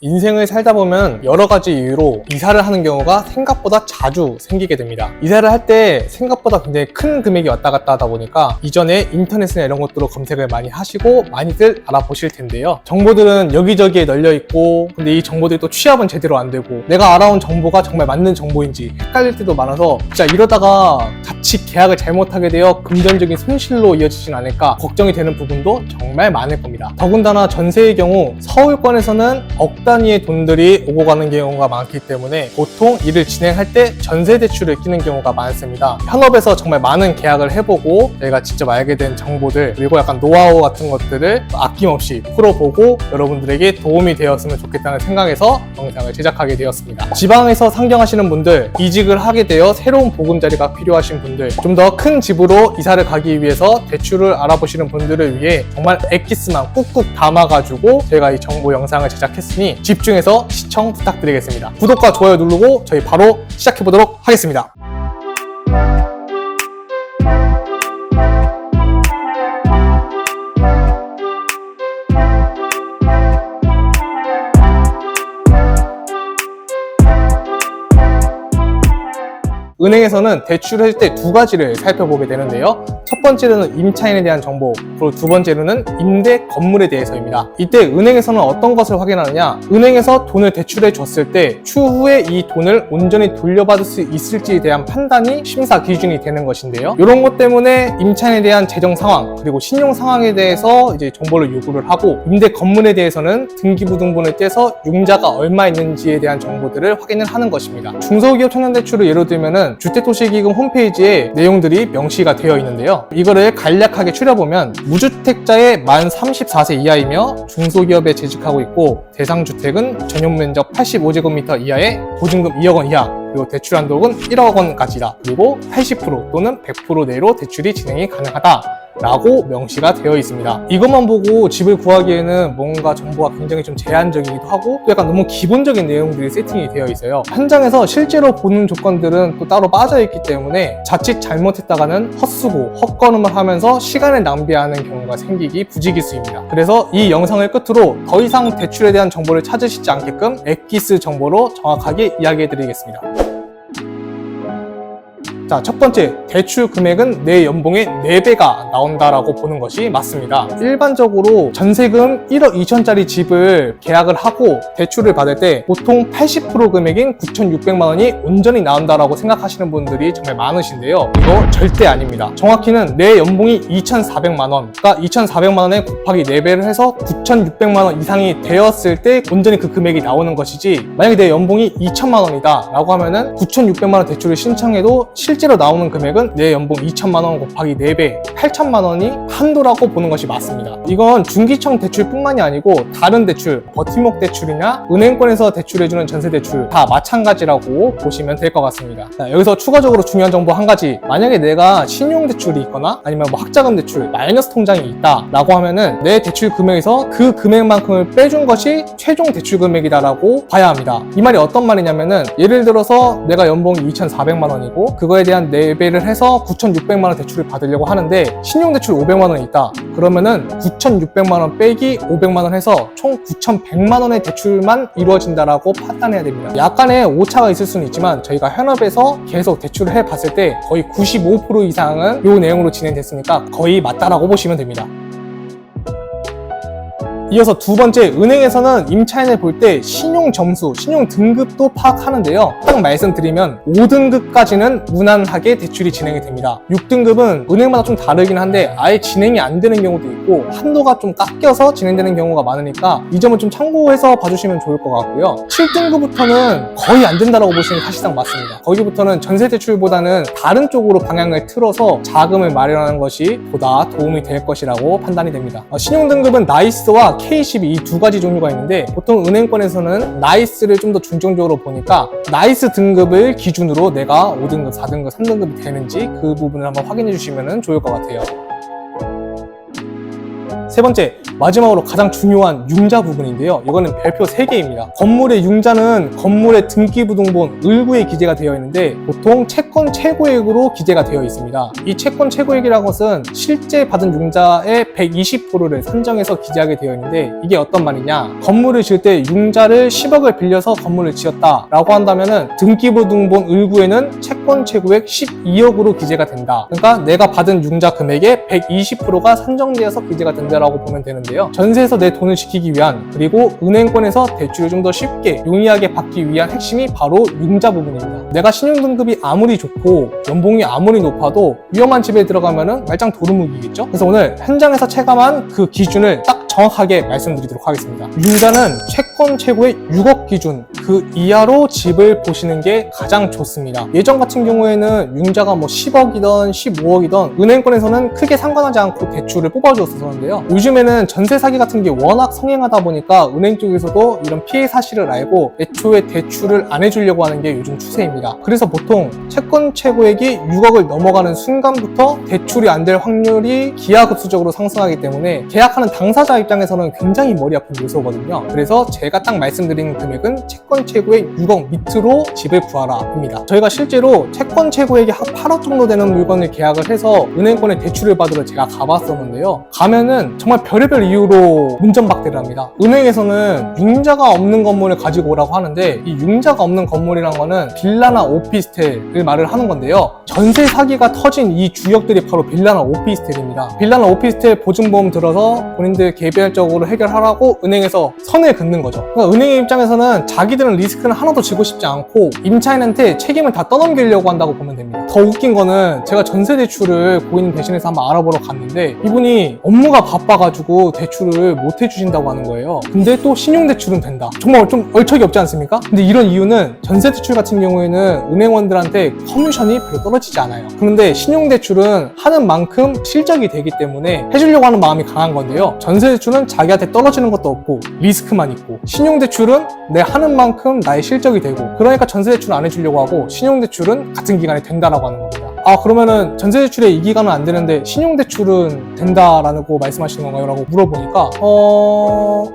인생을 살다 보면 여러 가지 이유로 이사를 하는 경우가 생각보다 자주 생기게 됩니다. 이사를 할 때 생각보다 굉장히 큰 금액이 왔다 갔다 하다 보니까 이전에 인터넷이나 이런 것들로 검색을 많이 하시고 많이들 알아보실 텐데요. 정보들은 여기저기에 널려 있고, 근데 이 정보들이 또 취합은 제대로 안 되고, 내가 알아온 정보가 정말 맞는 정보인지 헷갈릴 때도 많아서 진짜 이러다가 자칫 계약을 잘못하게 되어 금전적인 손실로 이어지진 않을까 걱정이 되는 부분도 정말 많을 겁니다. 더군다나 전세의 경우 서울권에서는 억 단위의 돈들이 오고 가는 경우가 많기 때문에 보통 일을 진행할 때 전세 대출을 끼는 경우가 많습니다. 현업에서 정말 많은 계약을 해보고 저희가 직접 알게 된 정보들, 그리고 약간 노하우 같은 것들을 아낌없이 풀어보고 여러분들에게 도움이 되었으면 좋겠다는 생각에서 영상을 제작하게 되었습니다. 지방에서 상경하시는 분들, 이직을 하게 되어 새로운 보금자리가 필요하신 분들, 좀 더 큰 집으로 이사를 가기 위해서 대출을 알아보시는 분들을 위해 정말 엑기스만 꾹꾹 담아가지고 제가 이 정보 영상을 제작했으니 집중해서 시청 부탁드리겠습니다. 구독과 좋아요 누르고 저희 바로 시작해보도록 하겠습니다. 은행에서는 대출을 할 때 두 가지를 살펴보게 되는데요. 첫 번째로는 임차인에 대한 정보, 그리고 두 번째로는 임대 건물에 대해서입니다. 이때 은행에서는 어떤 것을 확인하느냐, 은행에서 돈을 대출해 줬을 때 추후에 이 돈을 온전히 돌려받을 수 있을지에 대한 판단이 심사 기준이 되는 것인데요. 이런 것 때문에 임차인에 대한 재정 상황, 그리고 신용 상황에 대해서 이제 정보를 요구를 하고, 임대 건물에 대해서는 등기부등본을 떼서 융자가 얼마 있는지에 대한 정보들을 확인을 하는 것입니다. 중소기업 청년대출을 예로 들면은 주택도시기금 홈페이지에 내용들이 명시가 되어 있는데요. 이거를 간략하게 추려보면 무주택자의 만 34세 이하이며 중소기업에 재직하고 있고, 대상주택은 전용면적 85제곱미터 이하의 보증금 2억 원 이하, 그리고 대출 한도는 1억 원까지다. 그리고 80% 또는 100% 내로 대출이 진행이 가능하다 라고 명시가 되어 있습니다. 이것만 보고 집을 구하기에는 뭔가 정보가 굉장히 좀 제한적이기도 하고, 또 약간 너무 기본적인 내용들이 세팅이 되어 있어요. 현장에서 실제로 보는 조건들은 또 따로 빠져 있기 때문에 자칫 잘못했다가는 헛수고 헛걸음을 하면서 시간을 낭비하는 경우가 생기기 부지기수입니다. 그래서 이 영상을 끝으로 더 이상 대출에 대한 정보를 찾으시지 않게끔 엑기스 정보로 정확하게 이야기해 드리겠습니다. 자, 첫 번째, 대출 금액은 내 연봉의 4배가 나온다라고 보는 것이 맞습니다. 일반적으로 전세금 1억 2천짜리 집을 계약을 하고 대출을 받을 때 보통 80% 금액인 9,600만 원이 온전히 나온다라고 생각하시는 분들이 정말 많으신데요. 이거 절대 아닙니다. 정확히는 내 연봉이 2,400만 원, 그러니까 2,400만 원에 곱하기 4배를 해서 9,600만 원 이상이 되었을 때 온전히 그 금액이 나오는 것이지, 만약에 내 연봉이 2천만 원이다 라고 하면은 9,600만 원 대출을 신청해도 실제로 나오는 금액은 내 연봉 2천만 원 곱하기 4배, 8천만 원이 한도라고 보는 것이 맞습니다. 이건 중기청 대출뿐만이 아니고 다른 대출, 버팀목 대출이나 은행권에서 대출해주는 전세 대출 다 마찬가지라고 보시면 될 것 같습니다. 자, 여기서 추가적으로 중요한 정보 한 가지, 만약에 내가 신용대출이 있거나 아니면 뭐 학자금 대출, 마이너스 통장이 있다 라고 하면은 내 대출 금액에서 그 금액만큼을 빼준 것이 최종 대출 금액이다라고 봐야 합니다. 이 말이 어떤 말이냐면은, 예를 들어서 내가 연봉이 2,400만 원이고 그거에 대한 4배를 해서 9,600만 원 대출을 받으려고 하는데 신용대출 500만 원이 있다. 그러면은 9,600만 원 빼기 500만 원 해서 총 9,100만 원의 대출만 이루어진다라고 판단해야 됩니다. 약간의 오차가 있을 수는 있지만 저희가 현업에서 계속 대출을 해봤을 때 거의 95% 이상은 이 내용으로 진행됐으니까 거의 맞다라고 보시면 됩니다. 이어서 두 번째, 은행에서는 임차인을 볼 때 신용 점수, 신용 등급도 파악하는데요. 딱 말씀드리면 5등급까지는 무난하게 대출이 진행이 됩니다. 6등급은 은행마다 좀 다르긴 한데 아예 진행이 안 되는 경우도 있고 한도가 좀 깎여서 진행되는 경우가 많으니까 이 점은 좀 참고해서 봐주시면 좋을 것 같고요. 7등급부터는 거의 안 된다고 보시는 게 사실상 맞습니다. 거기부터는 전세 대출보다는 다른 쪽으로 방향을 틀어서 자금을 마련하는 것이 보다 도움이 될 것이라고 판단이 됩니다. 신용 등급은 나이스와 K12 이 두 가지 종류가 있는데, 보통 은행권에서는 나이스를 좀 더 중점적으로 보니까 나이스 등급을 기준으로 내가 5등급, 4등급, 3등급이 되는지 그 부분을 한번 확인해 주시면 좋을 것 같아요. 세 번째, 마지막으로 가장 중요한 융자 부분인데요. 이거는 별표 3개입니다. 건물의 융자는 건물의 등기부등본 을구에 기재가 되어 있는데 보통 채권 최고액으로 기재가 되어 있습니다. 이 채권 최고액이라는 것은 실제 받은 융자의 120%를 산정해서 기재하게 되어 있는데 이게 어떤 말이냐? 건물을 지을 때 융자를 10억을 빌려서 건물을 지었다라고 한다면은 등기부등본 을구에는 채권 최고액 12억으로 기재가 된다. 그러니까 내가 받은 융자 금액의 120%가 산정되어서 기재가 된다라고 보면 되는데요. 전세에서 내 돈을 지키기 위한 그리고 은행권에서 대출을 좀 더 쉽게 용이하게 받기 위한 핵심이 바로 융자 부분입니다. 내가 신용등급이 아무리 좋고 연봉이 아무리 높아도 위험한 집에 들어가면은 말짱 도루묵이겠죠? 그래서 오늘 현장에서 체감한 그 기준을 딱 정확하게 말씀드리도록 하겠습니다. 융자는 채권 최고의 6억 기준 그 이하로 집을 보시는 게 가장 좋습니다. 예전 같은 경우에는 융자가 뭐 10억이든 15억이든 은행권에서는 크게 상관하지 않고 대출을 뽑아주었었는데요. 요즘에는 전세 사기 같은 게 워낙 성행하다 보니까 은행 쪽에서도 이런 피해 사실을 알고 애초에 대출을 안 해주려고 하는 게 요즘 추세입니다. 그래서 보통 채권 최고액이 6억을 넘어가는 순간부터 대출이 안 될 확률이 기하급수적으로 상승하기 때문에 계약하는 당사자 입장에서는 굉장히 머리 아픈 요소거든요. 그래서 제가 딱 말씀드린 금액은 채권 최고액 6억 밑으로 집을 구하라 입니다. 저희가 실제로 채권 최고액이 한 8억 정도 되는 물건을 계약을 해서 은행권에 대출을 받으러 제가 가봤었는데요. 가면은 정말 별의별 이유로 문전박대를 합니다. 은행에서는 융자가 없는 건물을 가지고 오라고 하는데 이 융자가 없는 건물이란 거는 빌라나 오피스텔을 말을 하는 건데요. 전세 사기가 터진 이 주역들이 바로 빌라나 오피스텔입니다. 빌라나 오피스텔 보증보험 들어서 본인들 개별적으로 해결하라고 은행에서 선을 긋는 거죠. 그러니까 은행의 입장에서는 자기들은 리스크는 하나도 지고 싶지 않고 임차인한테 책임을 다 떠넘기려고 한다고 보면 됩니다. 더 웃긴 거는 제가 전세 대출을 고객님 대신해서 한번 알아보러 갔는데 이분이 업무가 바빠가지고 대출을 못 해주신다고 하는 거예요. 근데 또 신용대출은 된다. 정말 좀 얼척이 없지 않습니까? 근데 이런 이유는 전세 대출 같은 경우에는 은행원들한테 커미션이 별로 떨어지지 않아요. 그런데 신용대출은 하는 만큼 실적이 되기 때문에 해주려고 하는 마음이 강한 건데요. 전세 대출은 자기한테 떨어지는 것도 없고 리스크만 있고 신용대출은 내 하는 만큼 나의 실적이 되고 그러니까 전세 대출은 안 해주려고 하고 신용대출은 같은 기간에 된다라고 하는 겁니다. 그러면은 전세대출에 이 기간은 안 되는데 신용대출은 된다라고 말씀하시는 건가요? 라고 물어보니까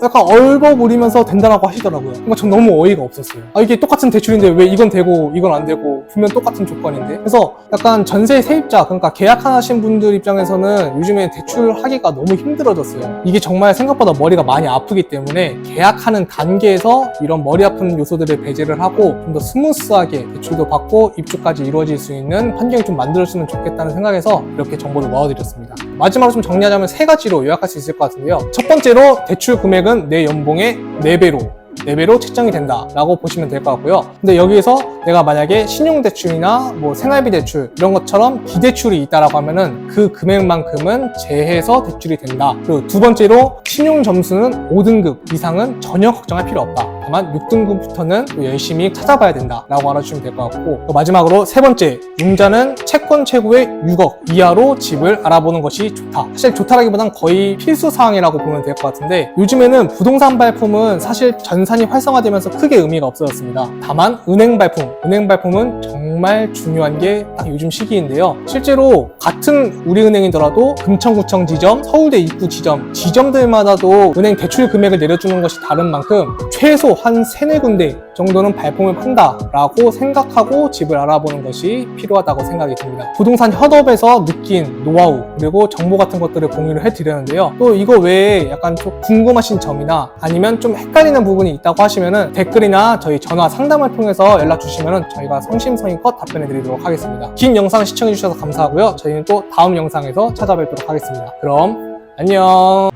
약간 얼버무리면서 된다라고 하시더라고요. 그러니까 전 너무 어이가 없었어요. 이게 똑같은 대출인데 왜 이건 되고 이건 안 되고 분명 똑같은 조건인데. 그래서 약간 전세 세입자 그러니까 계약하신 분들 입장에서는 요즘에 대출하기가 너무 힘들어졌어요. 이게 정말 생각보다 머리가 많이 아프기 때문에 계약하는 단계에서 이런 머리 아픈 요소들을 배제를 하고 좀 더 스무스하게 대출도 받고 입주까지 이루어질 수 있는 환경이 좀 만들어주면 좋겠다는 생각에서 이렇게 정보를 모아드렸습니다. 마지막으로 좀 정리하자면 3가지로 요약할 수 있을 것 같은데요. 첫 번째로 대출 금액은 내 연봉의 4배로 책정이 된다라고 보시면 될 것 같고요. 근데 여기에서 내가 만약에 신용대출이나 뭐 생활비 대출 이런 것처럼 기대출이 있다라고 하면은 그 금액만큼은 제해서 대출이 된다. 그리고 두 번째로 신용 점수는 5등급 이상은 전혀 걱정할 필요 없다. 다만 6등급부터는 또 열심히 찾아봐야 된다라고 알아주시면 될 것 같고, 마지막으로 세 번째, 융자는 채권 최고의 6억 이하로 집을 알아보는 것이 좋다. 사실 좋다라기보단 거의 필수 사항이라고 보면 될 것 같은데, 요즘에는 부동산 발품은 사실 전산이 활성화되면서 크게 의미가 없어졌습니다. 다만 은행 발품은 정말 중요한 게 딱 요즘 시기인데요. 실제로 같은 우리은행이더라도 금천구청 지점, 서울대 입구 지점들마다도 은행 대출 금액을 내려주는 것이 다른 만큼 최소 한 3-4군데 정도는 발품을 판다라고 생각하고 집을 알아보는 것이 필요하다고 생각이 듭니다. 부동산 협업에서 느낀 노하우 그리고 정보 같은 것들을 공유를 해드렸는데요. 또 이거 외에 약간 좀 궁금하신 점이나 아니면 좀 헷갈리는 부분이 있다고 하시면은 댓글이나 저희 전화 상담을 통해서 연락 주시면은 저희가 성심성의껏 답변해 드리도록 하겠습니다. 긴 영상 시청해 주셔서 감사하고요. 저희는 또 다음 영상에서 찾아뵙도록 하겠습니다. 그럼 안녕.